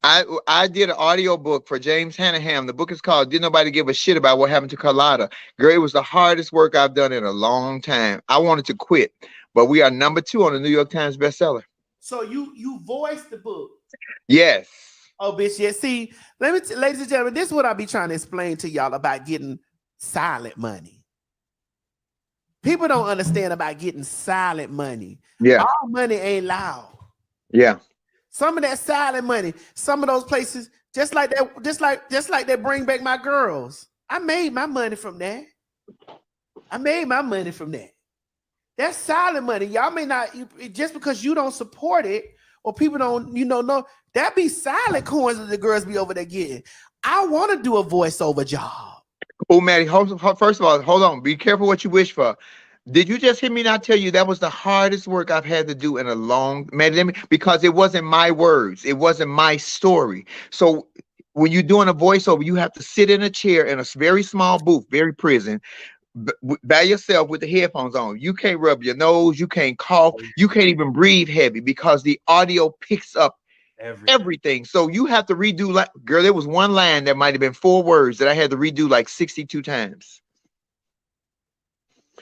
I did an audio book for James Hannaham. The book is called "Did Nobody Give a Shit About What Happened to Carlotta?" Girl, it was the hardest work I've done in a long time. I wanted to quit, but we are #2 on the New York Times bestseller. So you voiced the book. Yes. Oh, bitch, yeah. See, ladies and gentlemen, this is what I be trying to explain to y'all about getting silent money. People don't understand about getting silent money. Yeah. All money ain't loud. Yeah. Some of that silent money, some of those places, just like that Bring Back My Girls. I made my money from that. That's silent money. Y'all may not, just because you don't support it or people don't, know, that be silent coins that the girls be over there getting. I want to do a voiceover job. Oh, Maddie, first of all, hold on. Be careful what you wish for. Did you just hear me not tell you that was the hardest work I've had to do in a long, Maddie, because it wasn't my words. It wasn't my story. So when you're doing a voiceover, you have to sit in a chair in a very small booth, very prison, by yourself with the headphones on. You can't rub your nose. You can't cough. You can't even breathe heavy because the audio picks up everything. So you have to redo, like, girl, there was one line that might have been 4 words that I had to redo like 62 times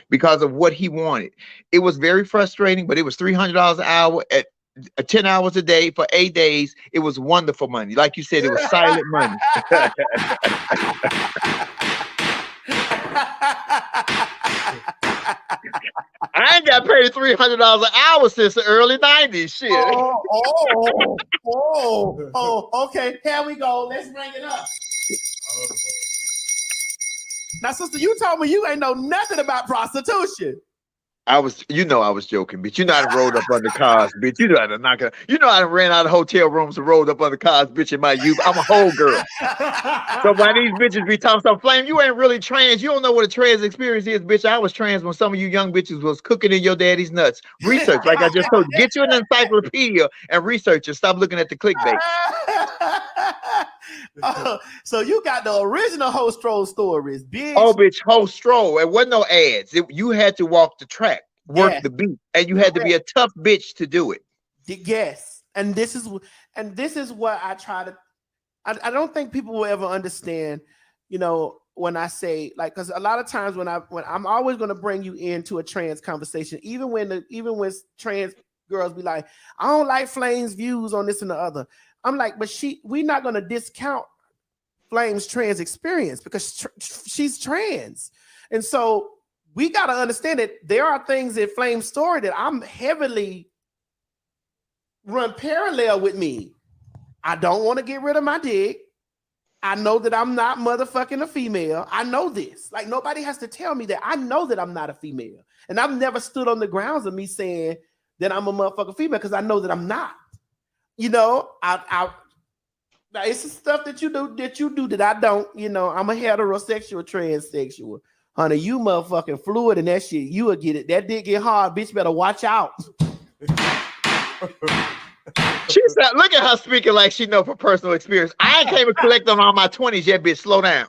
because of what he wanted. It was very frustrating, but it was $300 an hour at 10 hours a day for 8 days. It was wonderful money. Like you said, it was silent money. I ain't got paid $300 an hour since the early 90s. Shit. Okay. Here we go. Let's bring it up. Now, sister, you told me you ain't know nothing about prostitution. I was joking, bitch. You know I done rolled up under cars, bitch. You know I done knock it. You know I done ran out of hotel rooms and rolled up under cars, bitch, in my youth. I'm a whole girl. So why these bitches be talking some flame? You ain't really trans. You don't know what a trans experience is, bitch. I was trans when some of you young bitches was cooking in your daddy's nuts. Research, like I just told you. Get you an encyclopedia and research and stop looking at the clickbait. So you got the original Ho Stroll stories, bitch. Oh, bitch, Ho Stroll. It wasn't no ads. You had to walk the track, work the beat, and you had to be a tough bitch to do it. Yes, and this is what I try to. I don't think people will ever understand. When I say, like, because a lot of times when I'm always going to bring you into a trans conversation, even when trans girls be like, I don't like Flame's views on this and the other. I'm like, but we're not going to discount Flame's trans experience because she's trans. And so we got to understand that there are things in Flame's story that I'm heavily run parallel with me. I don't want to get rid of my dick. I know that I'm not motherfucking a female. I know this. Like, nobody has to tell me that. I know that I'm not a female. And I've never stood on the grounds of me saying that I'm a motherfucking female because I know that I'm not. It's the stuff that you do that I don't. I'm a heterosexual, transsexual. Honey, you motherfucking fluid and that shit. You will get it. That dick get hard, bitch. Better watch out. She said, look at her speaking like she know from personal experience. I ain't came to collect on all my 20s yet, bitch. Slow down.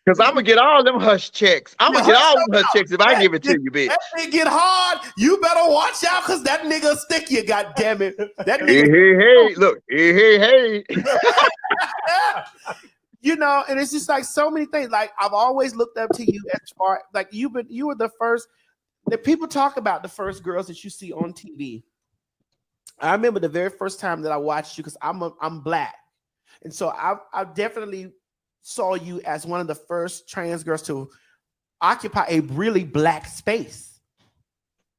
Because I'm going to get all them hush checks. I'm going to get all them hush checks if I give it to you, bitch. That thing get hard. You better watch out because that nigga stick you, goddammit. That nigga. Hey. Look. Hey. And it's just like so many things. Like, I've always looked up to you as far, like, you were the first that people talk about, the first girls that you see on TV. I remember the very first time that I watched you because I'm Black. And so I definitely saw you as one of the first trans girls to occupy a really Black space.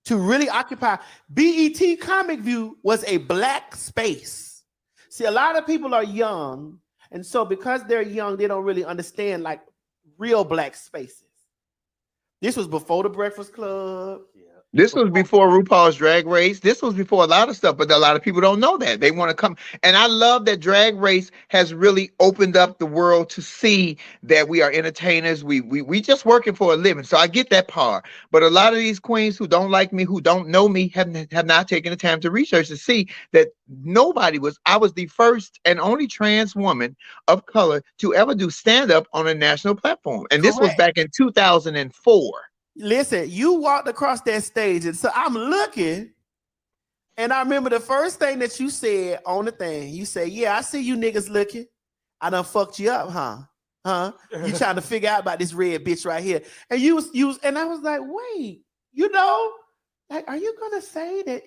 To really occupy. BET Comic View was a Black space. See, a lot of people are young. And so because they're young, they don't really understand like real Black spaces. This was before the Breakfast Club. Yeah. This was before RuPaul's Drag Race. This was before a lot of stuff, but a lot of people don't know that. They want to come. And I love that Drag Race has really opened up the world to see that we are entertainers. We just working for a living. So I get that part. But a lot of these queens who don't like me, who don't know me, have not taken the time to research to see that I was the first and only trans woman of color to ever do stand-up on a national platform. And this was back in 2004. Listen, you walked across that stage, and so I'm looking, and I remember the first thing that you said on the thing. You say, "Yeah, I see you niggas looking. I done fucked you up, huh? Huh? You trying to figure out about this red bitch right here?" And and I was like, "Wait, like, are you gonna say that?"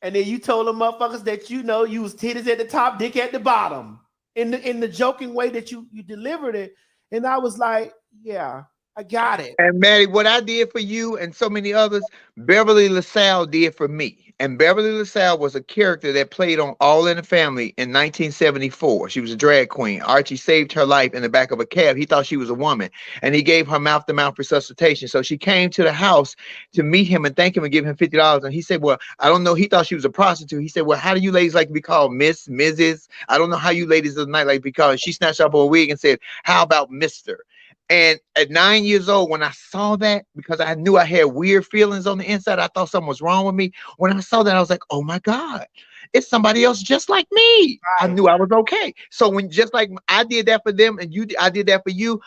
And then you told them motherfuckers that you was titties at the top, dick at the bottom, in the joking way that you delivered it. And I was like, "Yeah, I got it." And Maddie, what I did for you and so many others, Beverly LaSalle did for me. And Beverly LaSalle was a character that played on All in the Family in 1974. She was a drag queen. Archie saved her life in the back of a cab. He thought she was a woman, and he gave her mouth-to-mouth resuscitation. So she came to the house to meet him and thank him and give him $50. And he said, "Well, I don't know." He thought she was a prostitute. He said, "Well, how do you ladies like to be called Miss, Mrs.? I don't know how you ladies of the night like to be called." And she snatched up her wig and said, "How about Mister?" And at 9 years old, when I saw that, because I knew I had weird feelings on the inside, I thought something was wrong with me. When I saw that, I was like, "Oh my God, it's somebody else just like me." I Right. knew I was okay. So when just like I did that for them, and I did that for you,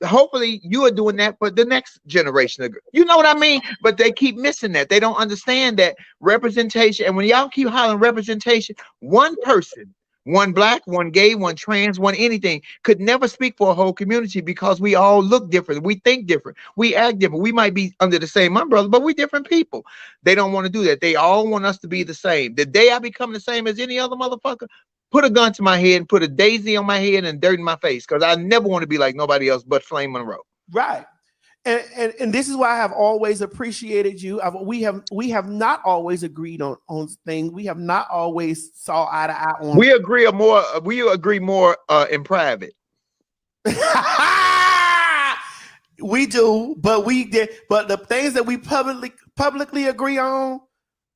hopefully you are doing that for the next generation. You know what I mean? But they keep missing that. They don't understand that representation. And when y'all keep hollering representation, one person, one black, one gay, one trans, one anything, could never speak for a whole community, because we all look different. We think different. We act different. We might be under the same umbrella, but we different people. They don't want to do that. They all want us to be the same. The day I become the same as any other motherfucker, put a gun to my head and put a daisy on my head and dirt in my face, because I never want to be like nobody else but Flame Monroe. Right. And this is why I have always appreciated you. We have not always agreed on things. We have not always saw eye to eye on. We agree more. We agree more in private. We do, but we did. But the things that we publicly agree on,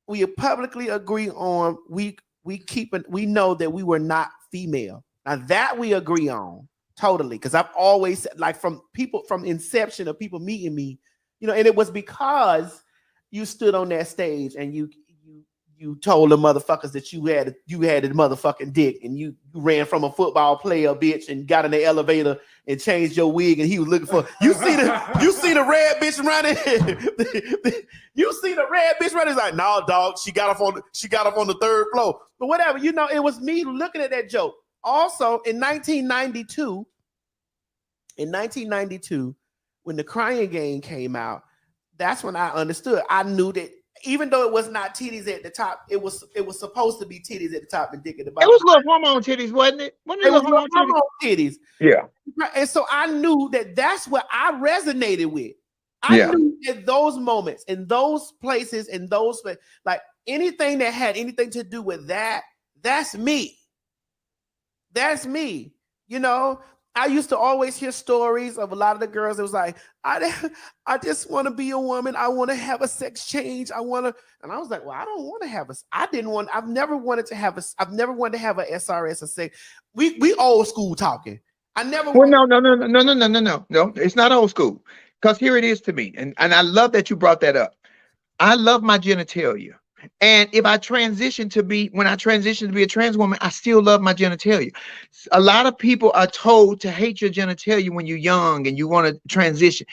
we publicly agree on. We keep it. We know that we were not female. Now that we agree on. Totally, because I've always like from inception of people meeting me, and it was because you stood on that stage and you told the motherfuckers that you had a motherfucking dick, and you ran from a football player, bitch, and got in the elevator and changed your wig, and he was looking for you. See the red bitch running. You see the red bitch running. He's like, "No, dog, she got up on the third floor." But whatever, it was me looking at that joke. Also, in 1992, when the Crying Game came out, that's when I understood. I knew that even though it was not titties at the top, it was supposed to be titties at the top and dick at the bottom. It was little hormone titties, wasn't it? It was little hormone titties. Yeah. And so I knew that's what I resonated with. I knew in those moments, in those places, in those, like anything that had anything to do with that, that's me. That's me. I used to always hear stories of a lot of the girls. It was like, I just want to be a woman. I want to have a sex change. And I was like, well, I don't want to have I've never wanted to have a SRS or sex. We old school talking. I never. Well, no. It's not old school. Because here it is to me. And I love that you brought that up. I love my genitalia. And if I transition to be a trans woman, I still love my genitalia. A lot of people are told to hate your genitalia when you're young and you want to transition.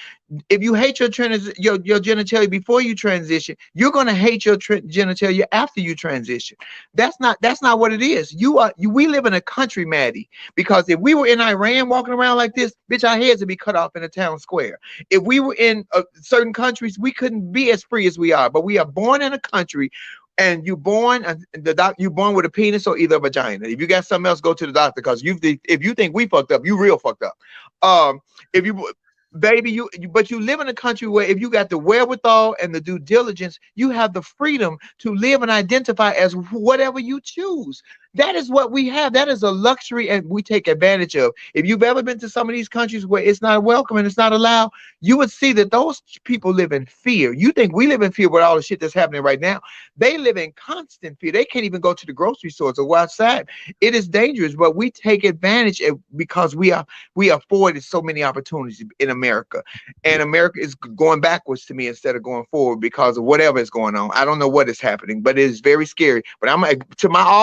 If you hate your genitalia before you transition, you're going to hate your genitalia after you transition. That's not what it is. We live in a country, Maddie, because if we were in Iran walking around like this, bitch, our heads would be cut off in a town square. If we were in certain countries, we couldn't be as free as we are, but we are born in a country. And you're born with a penis or either a vagina. If you got something else, go to the doctor, because if you think we fucked up, you real fucked up. But you live in a country where if you got the wherewithal and the due diligence, you have the freedom to live and identify as whatever you choose. That is what we have. That is a luxury, and we take advantage of. If you've ever been to some of these countries where it's not welcome and it's not allowed, you would see that those people live in fear. You think we live in fear with all the shit that's happening right now? They live in constant fear. They can't even go to the grocery stores or go outside. It is dangerous, but we take advantage because we afforded so many opportunities in America, and America is going backwards to me instead of going forward because of whatever is going on. I don't know what is happening, but it is very scary. But all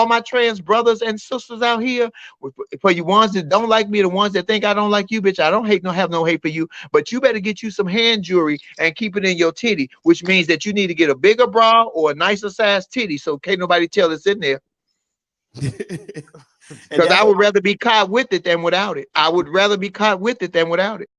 my trans friends, brothers, and sisters out here, for you ones that don't like me, the ones that think I don't like you, bitch, I don't have no hate for you. But you better get you some hand jewelry and keep it in your titty, which means that you need to get a bigger bra or a nicer size titty, so can't nobody tell it's in there. And Because I that's would rather be caught with it than without it. I would rather be caught with it than without it.